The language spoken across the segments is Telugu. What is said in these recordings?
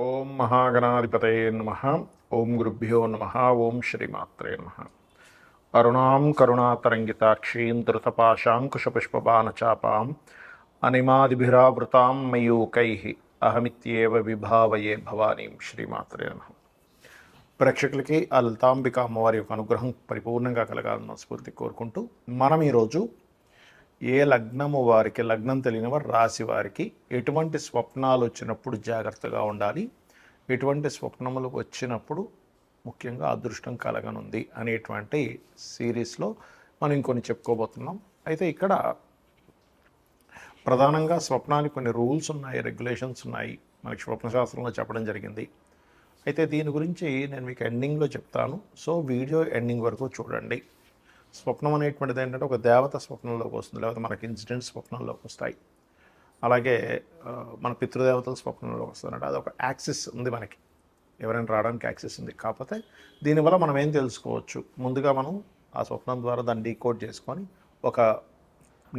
ఓం మహాగణాధిపతయే నమః. ఓం గురుభ్యో నమః. ఓం శ్రీమాత్రే నమః. అరుణాం కరుణాతరంగితాక్షీం ధృతపాశాంకుశపుష్పబాణచాపాం అనిమాదిభిరావృతాం మయూకైః అహమిత్యేవ విభావయే భవానీం. శ్రీమాత్రే నమః. ప్రేక్షకులకి ఆ లలితాంబిక అమ్మవారి యొక్క అనుగ్రహం పరిపూర్ణంగా కలగాలని మనస్ఫూర్తి కోరుకుంటూ మనం ఈరోజు ఏ లగ్నము వారికి, లగ్నం తెలియని వారు, రాశి వారికి ఎటువంటి స్వప్నాలు వచ్చినప్పుడు జాగ్రత్తగా ఉండాలి, ఎటువంటి స్వప్నములు వచ్చినప్పుడు ముఖ్యంగా అదృష్టం కలగనుంది అనేటువంటి సిరీస్లో మనం ఇంకొన్ని చెప్పుకోబోతున్నాం. అయితే ఇక్కడ ప్రధానంగా స్వప్నానికి కొన్ని రూల్స్ ఉన్నాయి, రెగ్యులేషన్స్ ఉన్నాయి, మనకి స్వప్నశాస్త్రంలో చెప్పడం జరిగింది. అయితే దీని గురించి నేను మీకు ఎండింగ్లో చెప్తాను. సో వీడియో ఎండింగ్ వరకు చూడండి. స్వప్నం అనేటువంటిది ఏంటంటే ఒక దేవత స్వప్నంలోకి వస్తుంది, లేకపోతే మనకి ఇన్సిడెంట్స్ స్వప్నంలోకి వస్తాయి. అలాగే మన పితృదేవతల స్వప్నంలోకి వస్తుందంటే అది ఒక యాక్సిస్ ఉంది, మనకి ఎవరైనా రావడానికి యాక్సిస్ ఉంది. కాకపోతే దీనివల్ల మనం ఏం తెలుసుకోవచ్చు, ముందుగా మనం ఆ స్వప్నం ద్వారా దాన్ని డీకోడ్ చేసుకొని ఒక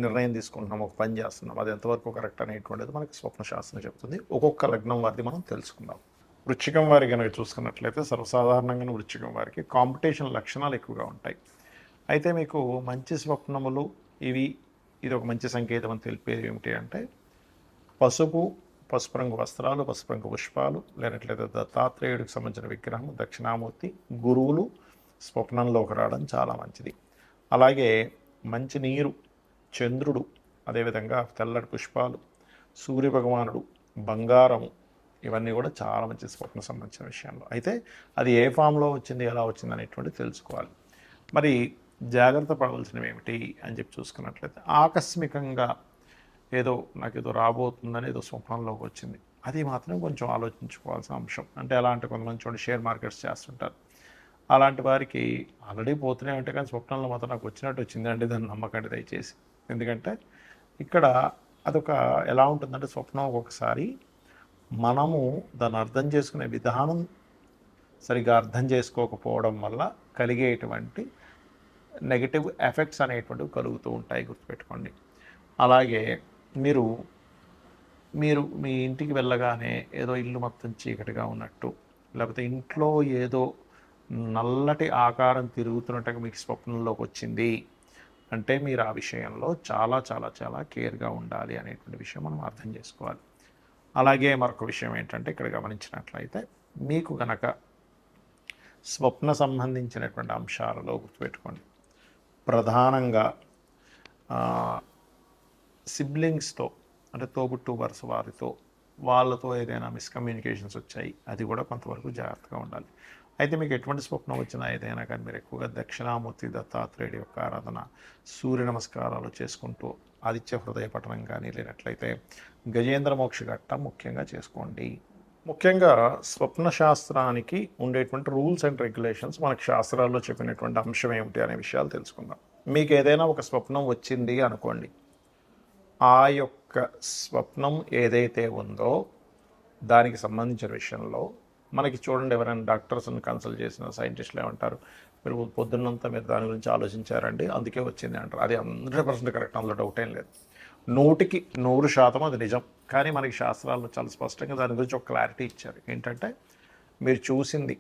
నిర్ణయం తీసుకుంటున్నాం, ఒక పని చేస్తున్నాం. అది ఎంతవరకు కరెక్ట్ అనేటువంటిది మనకి స్వప్నశాస్త్రం చెప్తుంది. ఒక్కొక్క లగ్నం వారిది మనం తెలుసుకుందాం. వృశ్చికం వారి కనుక చూసుకున్నట్లయితే సర్వసాధారణంగా వృశ్చికం వారికి కాంపిటీషన్ లక్షణాలు ఎక్కువగా ఉంటాయి. అయితే మీకు మంచి స్వప్నములు ఇది ఒక మంచి సంకేతం అని తెలిపేది ఏమిటి అంటే పసుపు రంగు వస్త్రాలు, పసుపు రంగు పుష్పాలు, లేనట్లయితే దత్తాత్రేయుడికి సంబంధించిన విగ్రహం, దక్షిణామూర్తి, గురువులు స్వప్నంలోకి రావడం చాలా మంచిది. అలాగే మంచి నీరు, చంద్రుడు, అదేవిధంగా తెల్లటి పుష్పాలు, సూర్యభగవానుడు, బంగారము, ఇవన్నీ కూడా చాలా మంచి స్వప్న సంబంధించిన విషయంలో. అయితే అది ఏ ఫామ్లో వచ్చింది, ఎలా వచ్చింది అనేటువంటిది తెలుసుకోవాలి. మరి జాగ్రత్త పడవలసినవి ఏమిటి అని చెప్పి చూసుకున్నట్లయితే ఆకస్మికంగా నాకు ఏదో రాబోతుందని ఏదో స్వప్నంలోకి వచ్చింది, అది మాత్రం కొంచెం ఆలోచించుకోవాల్సిన అంశం. అంటే ఎలా అంటే కొంతమంది చూడండి షేర్ మార్కెట్స్ చేస్తుంటారు. అలాంటి వారికి ఆల్రెడీ పోతూనే ఉంటాయి, కానీ స్వప్నంలో మాత్రం నాకు వచ్చినట్టు వచ్చింది అంటే దాన్ని నమ్మకండి దయచేసి. ఎందుకంటే ఇక్కడ అదొక ఎలా ఉంటుందంటే స్వప్నం ఒక్కొక్కసారి మనము దాన్ని అర్థం చేసుకునే విధానం సరిగా అర్థం చేసుకోకపోవడం వల్ల కలిగేటువంటి నెగిటివ్ ఎఫెక్ట్స్ అనేటువంటివి కలుగుతూ ఉంటాయి, గుర్తుపెట్టుకోండి. అలాగే మీరు మీ ఇంటికి వెళ్ళగానే ఏదో ఇల్లు మొత్తం చీకటిగా ఉన్నట్టు, లేకపోతే ఇంట్లో ఏదో నల్లటి ఆకారం తిరుగుతున్నట్టుగా మీకు స్వప్నంలోకి వచ్చింది అంటే మీరు ఆ విషయంలో చాలా చాలా చాలా కేర్గా ఉండాలి అనేటువంటి విషయం మనం అర్థం చేసుకోవాలి. అలాగే మరొక విషయం ఏంటంటే ఇక్కడ గమనించినట్లయితే మీకు కనుక స్వప్న సంబంధించినటువంటి అంశాలలో గుర్తుపెట్టుకోండి, ప్రధానంగా సిబ్లింగ్స్తో అంటే తోబుట్టు వరుస వారితో వాళ్ళతో ఏదైనా మిస్కమ్యూనికేషన్స్ వచ్చాయి, అది కూడా కొంతవరకు జాగ్రత్తగా ఉండాలి. అయితే మీకు ఎటువంటి స్వప్నం వచ్చినా ఏదైనా కానీ మీరు ఎక్కువగా దక్షిణామూర్తి దత్తాత్రేయుడి యొక్క ఆరాధన, సూర్య నమస్కారాలు చేసుకుంటూ ఆదిత్య హృదయ పఠనం కానీ, లేనట్లయితే గజేంద్ర మోక్ష ఘట్టం ముఖ్యంగా చేసుకోండి. ముఖ్యంగా స్వప్న శాస్త్రానికి ఉండేటువంటి రూల్స్ అండ్ రెగ్యులేషన్స్ మనకి శాస్త్రాల్లో చెప్పినటువంటి అంశం ఏమిటి అనే విషయాలు తెలుసుకుందాం. మీకు ఏదైనా ఒక స్వప్నం వచ్చింది అనుకోండి, ఆ యొక్క స్వప్నం ఏదైతే ఉందో దానికి సంబంధించిన విషయంలో మనకి చూడండి, ఎవరైనా డాక్టర్స్ని కన్సల్ట్ చేసిన సైంటిస్టులు ఏమంటారు, మీరు పొద్దున్నంతా మీరు దాని గురించి ఆలోచించారండి అందుకే వచ్చింది అంటారు. అది 100% కరెక్ట్, అందులో డౌట్ ఏం లేదు. 100కి 100% అది నిజం. కానీ మనకి శాస్త్రాల్లో చాలా స్పష్టంగా దాని గురించి ఒక క్లారిటీ ఇచ్చారు. ఏంటంటే మీరు చూసింది,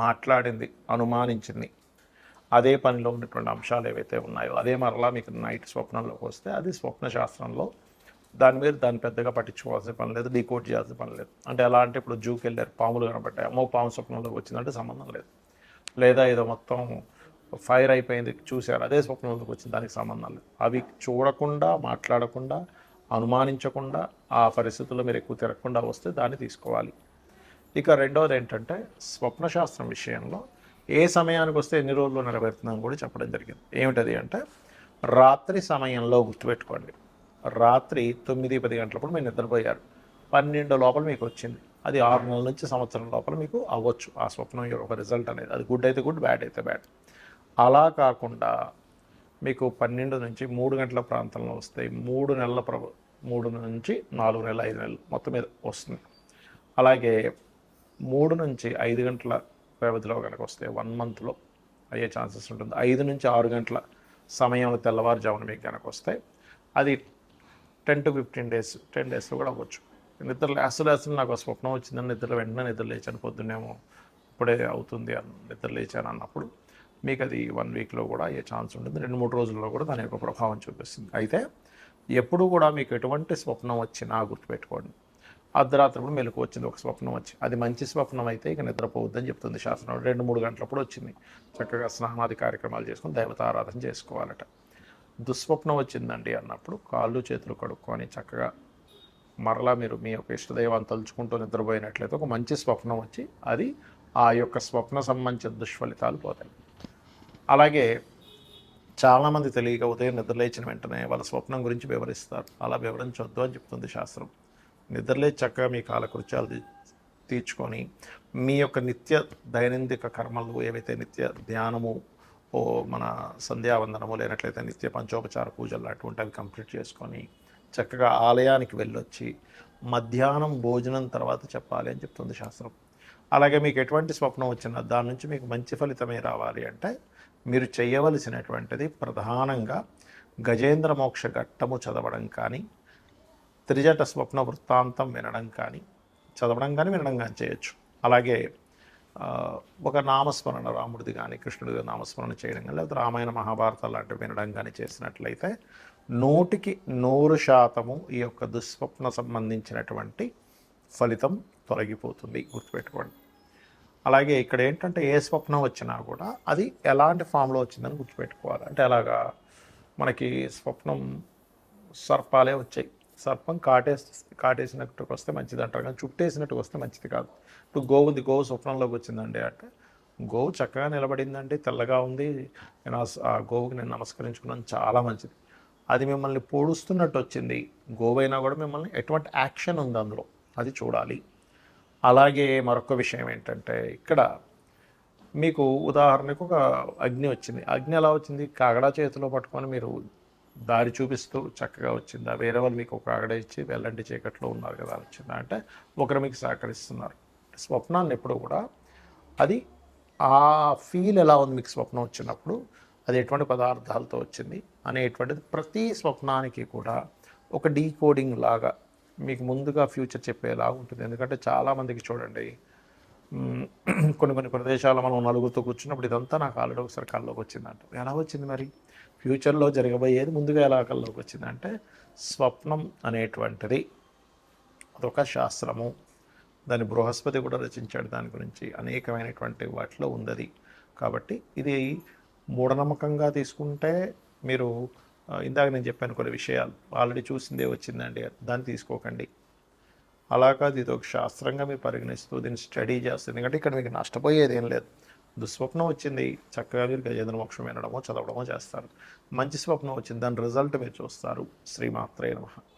మాట్లాడింది, అనుమానించింది, అదే పనిలో ఉన్నటువంటి అంశాలు ఏవైతే ఉన్నాయో అదే మరలా మీకు నైట్ స్వప్నంలోకి వస్తే అది స్వప్న శాస్త్రంలో దాన్ని పెద్దగా పట్టించుకోవాల్సిన పని లేదు, డీకోడ్ చేయాల్సిన పని లేదు. అంటే ఎలా అంటే ఇప్పుడు జూకి వెళ్ళారు, పాములు కనబడ్డాయి, అమ్మో పాము స్వప్నంలోకి వచ్చిందంటే సంబంధం లేదు. లేదా ఏదో మొత్తం ఫైర్ అయిపోయింది చూశారు, అదే స్వప్నంలోకి వచ్చింది, దానికి సంబంధం లేదు. అవి చూడకుండా, మాట్లాడకుండా, అనుమానించకుండా, ఆ పరిస్థితుల్లో మీరు ఎక్కువ తిరగకుండా వస్తే దాన్ని తీసుకోవాలి. ఇక రెండవది ఏంటంటే స్వప్నశాస్త్రం విషయంలో ఏ సమయానికి వస్తే ఎన్ని రోజుల్లో నెరవేరుతుందని కూడా చెప్పడం జరిగింది. ఏమిటది అంటే రాత్రి సమయంలో గుర్తుపెట్టుకోండి, రాత్రి 9-10 గంటలప్పుడు మీరు నిద్రపోయారు, 12 లోపల మీకు వచ్చింది, అది 6 నెలల నుంచి సంవత్సరం లోపల మీకు అవ్వచ్చు ఆ స్వప్నం యొక్క రిజల్ట్ అనేది. అది గుడ్ అయితే గుడ్, బ్యాడ్ అయితే బ్యాడ్. అలా కాకుండా మీకు 12 నుంచి 3 గంటల ప్రాంతంలో వస్తాయి, 3 నుంచి 4 నెలలు, 5 నెలలు మొత్తం మీద వస్తుంది. అలాగే 3 నుంచి 5 గంటల వ్యవధిలో కనుక వస్తే 1 మంత్లో అయ్యే ఛాన్సెస్ ఉంటుంది. 5 నుంచి 6 గంటల సమయంలో తెల్లవారుజామున మీకు కనుక వస్తే అది 10 to 15 days 10 daysలో కూడా అవ్వచ్చు. నిద్ర లేస్తూ నాకు ఆ స్వప్నం వచ్చిందని వెంటనే నిద్ర లేచాను, పొద్దున్నేమో ఇప్పుడే అవుతుంది అని నిద్ర లేచాను అన్నప్పుడు మీకు అది 1 వీక్లో కూడా అయ్యే ఛాన్స్ ఉంటుంది. 2-3 రోజుల్లో కూడా దాని యొక్క ప్రభావం చూపిస్తుంది. అయితే ఎప్పుడు కూడా మీకు ఎటువంటి స్వప్నం వచ్చినా గుర్తుపెట్టుకోండి, అర్ధరాత్రిప్పుడు మెలకు వచ్చింది ఒక స్వప్నం వచ్చి, అది మంచి స్వప్నం అయితే ఇక నిద్రపోవద్దని చెప్తుంది శాస్త్రం. 2-3 గంటలప్పుడు వచ్చింది, చక్కగా స్నానాది కార్యక్రమాలు చేసుకొని దైవతారాధన చేసుకోవాలట. దుస్వప్నం వచ్చిందండి అన్నప్పుడు కాళ్ళు చేతులు కడుక్కొని చక్కగా మరలా మీరు మీ యొక్క ఇష్టదైవాన్ని తలుచుకుంటూ నిద్రపోయినట్లయితే ఒక మంచి స్వప్నం వచ్చి అది ఆ యొక్క స్వప్న సంబంధించిన దుష్ఫలితాలు పోతాయి. అలాగే చాలామంది తెలియక ఉదయం నిద్రలేచిన వెంటనే వాళ్ళ స్వప్నం గురించి వివరిస్తారు. అలా వివరించొద్దు అని చెప్తుంది శాస్త్రం. నిద్రలేచి చక్కగా మీ కాలకృత్యాలు తీర్చుకొని మీ యొక్క నిత్య దైనందిక కర్మలు ఏవైతే నిత్య ధ్యానము, మన సంధ్యావందనము, లేనట్లయితే నిత్య పంచోపచార పూజలు అటువంటివి కంప్లీట్ చేసుకొని చక్కగా ఆలయానికి వెళ్ళొచ్చి మధ్యాహ్నం భోజనం తర్వాత చెప్పాలి అని చెప్తుంది శాస్త్రం. అలాగే మీకు ఎటువంటి స్వప్నం వచ్చినా దాని నుంచి మీకు మంచి ఫలితమే రావాలి అంటే మీరు చేయవలసినటువంటిది ప్రధానంగా గజేంద్ర మోక్ష ఘట్టము చదవడం కానీ, త్రిజట స్వప్న వృత్తాంతం వినడం కానీ, చదవడం కానీ వినడం కానీ చేయొచ్చు. అలాగే ఒక నామస్మరణ, రాముడిది కానీ కృష్ణుడిది నామస్మరణ చేయడం కానీ, లేకపోతే రామాయణ మహాభారతాలు లాంటివి వినడం కానీ చేసినట్లయితే 100% ఈ యొక్క దుస్వప్న సంబంధించినటువంటి ఫలితం తొలగిపోతుంది, గుర్తుపెట్టుకోండి. అలాగే ఇక్కడ ఏంటంటే ఏ స్వప్నం వచ్చినా కూడా అది ఎలాంటి ఫామ్లో వచ్చిందని గుర్తుపెట్టుకోవాలి. అంటే అలాగా మనకి స్వప్నం సర్పాలే వచ్చాయి, సర్పం కాటేసినట్టుకు వస్తే మంచిది అంటారు, కానీ చుట్టేసినట్టుకు వస్తే మంచిది కాదు. ఇప్పుడు గోవు స్వప్నంలోకి వచ్చిందండి అంటే గోవు చక్కగా నిలబడిందండి, తెల్లగా ఉంది, నేను ఆ గోవుకి నేను నమస్కరించుకున్నాను, చాలా మంచిది. అది మిమ్మల్ని పొడుస్తున్నట్టు వచ్చింది, గోవైనా కూడా మిమ్మల్ని ఎటువంటి యాక్షన్ ఉంది అందులో అది చూడాలి. అలాగే మరొక విషయం ఏంటంటే ఇక్కడ మీకు ఉదాహరణకు ఒక అగ్ని వచ్చింది, అగ్ని ఎలా వచ్చింది, కాగడా చేతిలో పట్టుకొని మీరు దారి చూపిస్తూ చక్కగా వచ్చిందా, వేరే వాళ్ళు మీకు ఒక కాగడ ఇచ్చి వెళ్ళండి చీకట్లో ఉన్నారు కదా వచ్చిందా అంటే ఒకరు మీకు సహకరిస్తున్నారు. స్వప్నాన్ని ఎప్పుడు కూడా అది ఆ ఫీల్ ఎలా ఉంది మీకు స్వప్నం వచ్చినప్పుడు, అది ఎటువంటి పదార్థాలతో వచ్చింది అనేటువంటిది ప్రతి స్వప్నానికి కూడా ఒక డీకోడింగ్ లాగా మీకు ముందుగా ఫ్యూచర్ చెప్పేలాగా ఉంటుంది. ఎందుకంటే చాలామందికి చూడండి, కొన్ని ప్రదేశాల్లో మనం నలుగురితో కూర్చున్నప్పుడు ఇదంతా నాకు ఆల్రెడీ ఒకసారి కల్లోకి వచ్చిందంట. ఎలా వచ్చింది మరి, ఫ్యూచర్లో జరగబోయేది ముందుగా ఎలా కల్లోకి వచ్చిందంటే స్వప్నం అనేటువంటిది అదొక శాస్త్రము, దాన్ని బృహస్పతి కూడా రచించాడు, దాని గురించి అనేకమైనటువంటి వాటిలో ఉంది. కాబట్టి ఇది మూఢనమ్మకంగా తీసుకుంటే మీరు ఇందాక నేను చెప్పాను కొన్ని విషయాలు ఆల్రెడీ చూసిందే వచ్చిందండి దాన్ని తీసుకోకండి. అలా కాదు, ఇది ఒక శాస్త్రంగా మీరు పరిగణిస్తూ దీన్ని స్టడీ చేస్తుంది. ఎందుకంటే ఇక్కడ మీకు నష్టపోయేది ఏం లేదు. దుస్వప్నం వచ్చింది, చక్కగా మీరు గజేంద్ర మోక్షం వినడమో చదవడమో చేస్తారు. మంచి స్వప్నం వచ్చింది, దాని రిజల్ట్ మీరు చూస్తారు. శ్రీమాత్రే నమః.